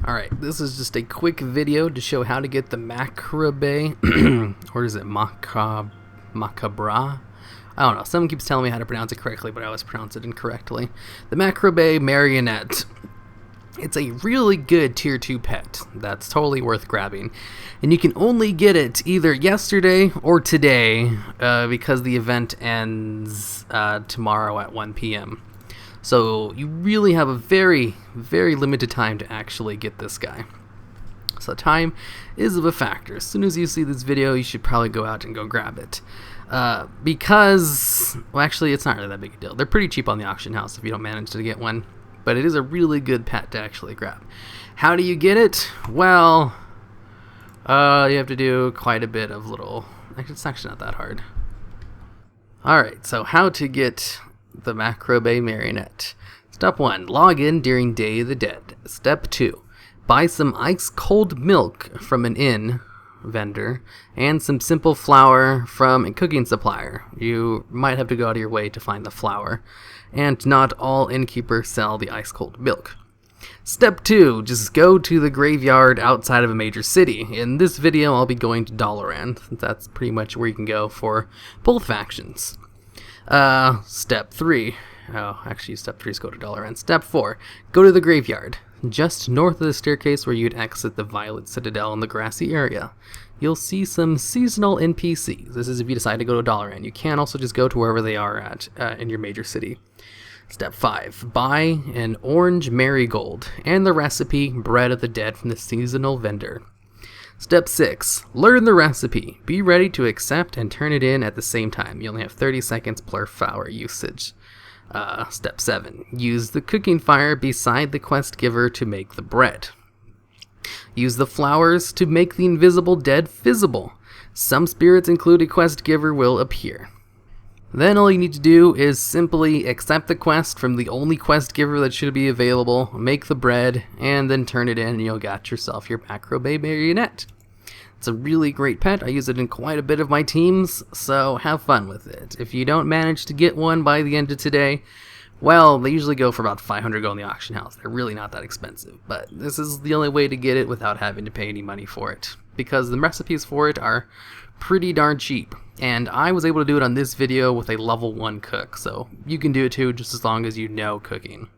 Alright, this is just a quick video to show how to get the Macabre, or is it Macabre? I don't know, someone keeps telling me how to pronounce it correctly, but I always pronounce it incorrectly. The Macabre Marionette. It's a really good tier 2 pet that's totally worth grabbing. And you can only get it either yesterday or today because the event ends tomorrow at 1 p.m. So you really have a very, very limited time to actually get this guy. So time is of a factor. As soon as you see this video, you should probably go out and go grab it. Because, well, actually, it's not really that big a deal. They're pretty cheap on the auction house if you don't manage to get one. But it is a really good pet to actually grab. How do you get it? Well, you have to do quite a bit of little... It's actually not that hard. Alright, so how to get the Macabre Marionette. Step 1. Log in during Day of the Dead. Step 2. Buy some ice-cold milk from an inn vendor and some simple flour from a cooking supplier. You might have to go out of your way to find the flour. And not all innkeepers sell the ice-cold milk. Step 2. Just go to the graveyard outside of a major city. In this video, I'll be going to Dalaran. That's pretty much where you can go for both factions. Step 3. Oh, actually, step 3 is go to Dalaran. Step 4. Go to the graveyard. Just north of the staircase where you'd exit the Violet Citadel in the grassy area. You'll see some seasonal NPCs. This is if you decide to go to Dalaran. You can also just go to wherever they are at in your major city. Step 5. Buy an orange marigold and the recipe Bread of the Dead from the seasonal vendor. Step 6. Learn the recipe. Be ready to accept and turn it in at the same time. You only have 30 seconds per flour usage. Step 7. Use the cooking fire beside the quest giver to make the bread. Use the flowers to make the invisible dead visible. Some spirits, including quest giver, will appear. Then all you need to do is simply accept the quest from the only quest giver that should be available, make the bread, and then turn it in, and you'll got yourself your Macabre Marionette. It's a really great pet. I use it in quite a bit of my teams, so have fun with it. If you don't manage to get one by the end of today, well, they usually go for about 500 gold in the auction house. They're really not that expensive, but this is the only way to get it without having to pay any money for it, because the recipes for it are pretty darn cheap. And I was able to do it on this video with a level 1 cook, so you can do it too, just as long as you know cooking.